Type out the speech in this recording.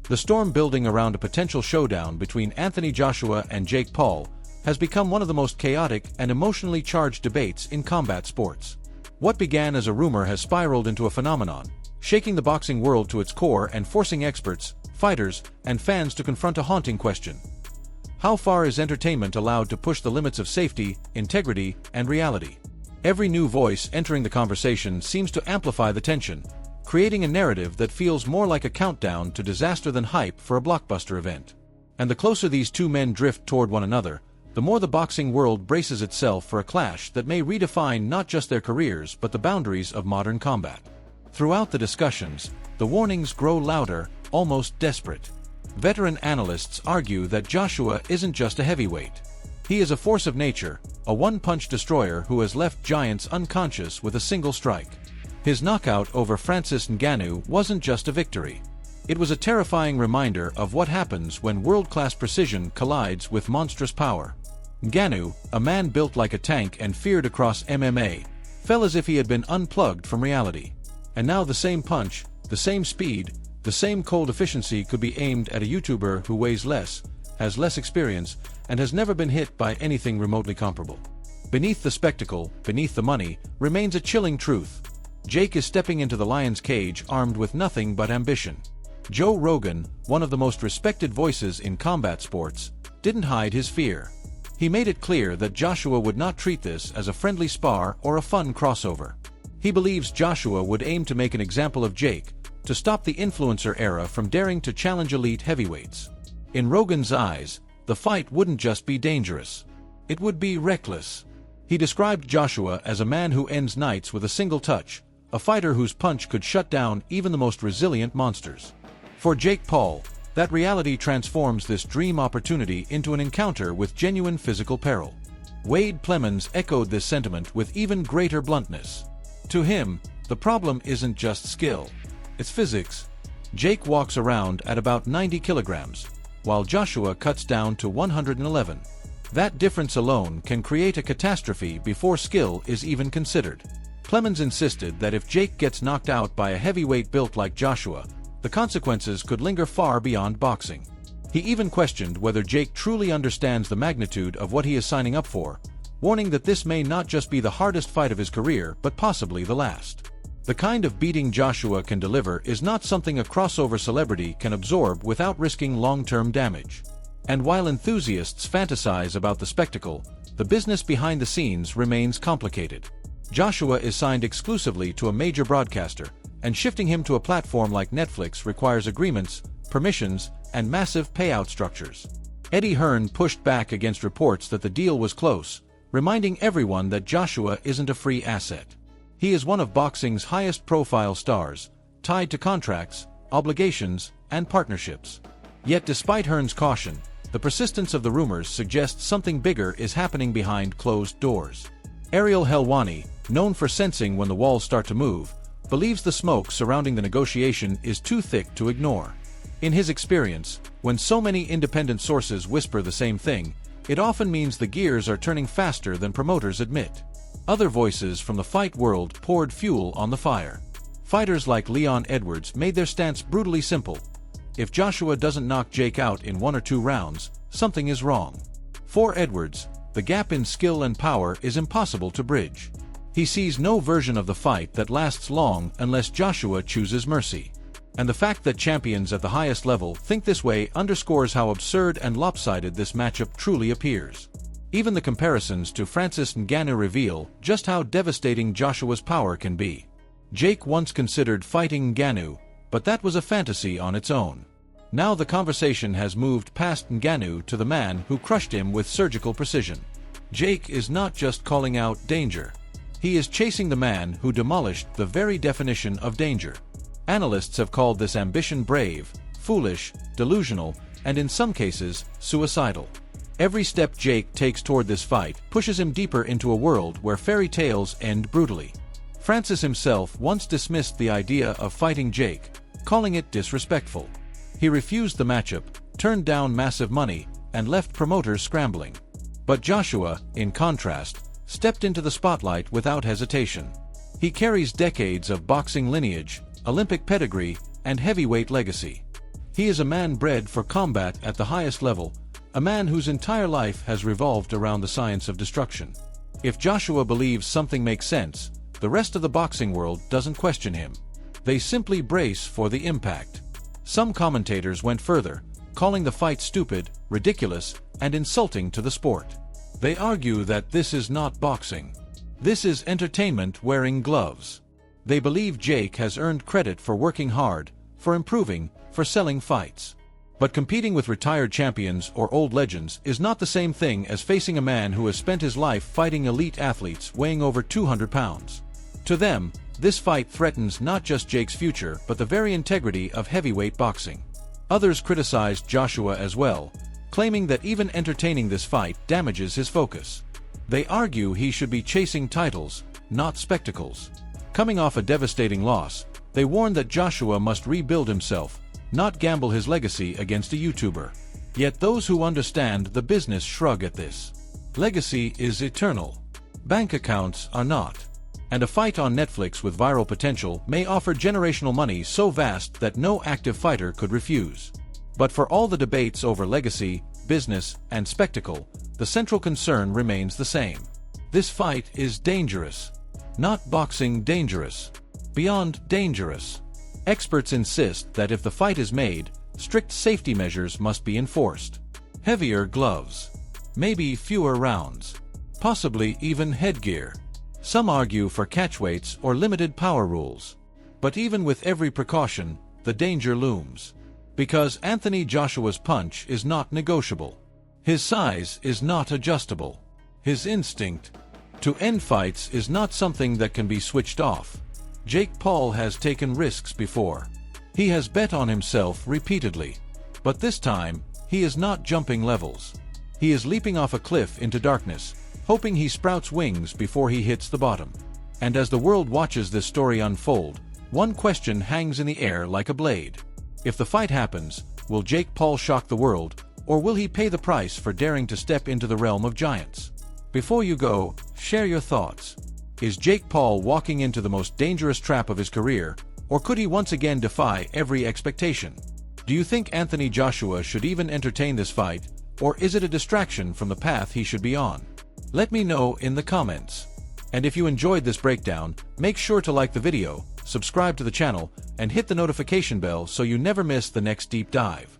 The storm building around a potential showdown between Anthony Joshua and Jake Paul has become one of the most chaotic and emotionally charged debates in combat sports. What began as a rumor has spiraled into a phenomenon, shaking the boxing world to its core and forcing experts, fighters, and fans to confront a haunting question. How far is entertainment allowed to push the limits of safety, integrity, and reality? Every new voice entering the conversation seems to amplify the tension, creating a narrative that feels more like a countdown to disaster than hype for a blockbuster event. And the closer these two men drift toward one another, the more the boxing world braces itself for a clash that may redefine not just their careers but the boundaries of modern combat. Throughout the discussions, the warnings grow louder, almost desperate. Veteran analysts argue that Joshua isn't just a heavyweight. He is a force of nature, a one-punch destroyer who has left giants unconscious with a single strike. His knockout over Francis Ngannou wasn't just a victory. It was a terrifying reminder of what happens when world-class precision collides with monstrous power. Ngannou, a man built like a tank and feared across MMA, fell as if he had been unplugged from reality. And now the same punch, the same speed, the same cold efficiency could be aimed at a YouTuber who weighs less, has less experience, and has never been hit by anything remotely comparable. Beneath the spectacle, beneath the money, remains a chilling truth. Jake is stepping into the lion's cage armed with nothing but ambition. Joe Rogan, one of the most respected voices in combat sports, didn't hide his fear. He made it clear that Joshua would not treat this as a friendly spar or a fun crossover. He believes Joshua would aim to make an example of Jake, to stop the influencer era from daring to challenge elite heavyweights. In Rogan's eyes, the fight wouldn't just be dangerous. It would be reckless. He described Joshua as a man who ends nights with a single touch, a fighter whose punch could shut down even the most resilient monsters. For Jake Paul, that reality transforms this dream opportunity into an encounter with genuine physical peril. Wade Plemons echoed this sentiment with even greater bluntness. To him, the problem isn't just skill. It's physics. Jake walks around at about 90 kilograms, while Joshua cuts down to 111. That difference alone can create a catastrophe before skill is even considered. Plemons insisted that if Jake gets knocked out by a heavyweight built like Joshua, the consequences could linger far beyond boxing. He even questioned whether Jake truly understands the magnitude of what he is signing up for, warning that this may not just be the hardest fight of his career but possibly the last. The kind of beating Joshua can deliver is not something a crossover celebrity can absorb without risking long-term damage. And while enthusiasts fantasize about the spectacle, the business behind the scenes remains complicated. Joshua is signed exclusively to a major broadcaster, and shifting him to a platform like Netflix requires agreements, permissions, and massive payout structures. Eddie Hearn pushed back against reports that the deal was close, reminding everyone that Joshua isn't a free asset. He is one of boxing's highest-profile stars, tied to contracts, obligations, and partnerships. Yet despite Hearn's caution, the persistence of the rumors suggests something bigger is happening behind closed doors. Ariel Helwani, known for sensing when the walls start to move, believes the smoke surrounding the negotiation is too thick to ignore. In his experience, when so many independent sources whisper the same thing, it often means the gears are turning faster than promoters admit. Other voices from the fight world poured fuel on the fire. Fighters like Leon Edwards made their stance brutally simple. If Joshua doesn't knock Jake out in 1 or 2 rounds, something is wrong. For Edwards, the gap in skill and power is impossible to bridge. He sees no version of the fight that lasts long unless Joshua chooses mercy. And the fact that champions at the highest level think this way underscores how absurd and lopsided this matchup truly appears. Even the comparisons to Francis Ngannou reveal just how devastating Joshua's power can be. Jake once considered fighting Ngannou, but that was a fantasy on its own. Now the conversation has moved past Ngannou to the man who crushed him with surgical precision. Jake is not just calling out danger. He is chasing the man who demolished the very definition of danger. Analysts have called this ambition brave, foolish, delusional, and in some cases, suicidal. Every step Jake takes toward this fight pushes him deeper into a world where fairy tales end brutally. Francis himself once dismissed the idea of fighting Jake, calling it disrespectful. He refused the matchup, turned down massive money, and left promoters scrambling. But Joshua, in contrast, stepped into the spotlight without hesitation. He carries decades of boxing lineage, Olympic pedigree, and heavyweight legacy. He is a man bred for combat at the highest level, a man whose entire life has revolved around the science of destruction. If Joshua believes something makes sense, the rest of the boxing world doesn't question him. They simply brace for the impact. Some commentators went further, calling the fight stupid, ridiculous, and insulting to the sport. They argue that this is not boxing. This is entertainment wearing gloves. They believe Jake has earned credit for working hard, for improving, for selling fights. But competing with retired champions or old legends is not the same thing as facing a man who has spent his life fighting elite athletes weighing over 200 pounds. To them, this fight threatens not just Jake's future but the very integrity of heavyweight boxing. Others criticized Joshua as well, claiming that even entertaining this fight damages his focus. They argue he should be chasing titles, not spectacles. Coming off a devastating loss, they warn that Joshua must rebuild himself, not gamble his legacy against a YouTuber. Yet those who understand the business shrug at this. Legacy is eternal. Bank accounts are not. And a fight on Netflix with viral potential may offer generational money so vast that no active fighter could refuse. But for all the debates over legacy, business, and spectacle, the central concern remains the same. This fight is dangerous. Not boxing dangerous. Beyond dangerous. Experts insist that if the fight is made, strict safety measures must be enforced. Heavier gloves. Maybe fewer rounds. Possibly even headgear. Some argue for catchweights or limited power rules. But even with every precaution, the danger looms. Because Anthony Joshua's punch is not negotiable. His size is not adjustable. His instinct to end fights is not something that can be switched off. Jake Paul has taken risks before. He has bet on himself repeatedly. But this time, he is not jumping levels. He is leaping off a cliff into darkness, hoping he sprouts wings before he hits the bottom. And as the world watches this story unfold, one question hangs in the air like a blade. If the fight happens, will Jake Paul shock the world, or will he pay the price for daring to step into the realm of giants? Before you go, share your thoughts. Is Jake Paul walking into the most dangerous trap of his career, or could he once again defy every expectation? Do you think Anthony Joshua should even entertain this fight, or is it a distraction from the path he should be on? Let me know in the comments. And if you enjoyed this breakdown, make sure to like the video, subscribe to the channel, and hit the notification bell so you never miss the next deep dive.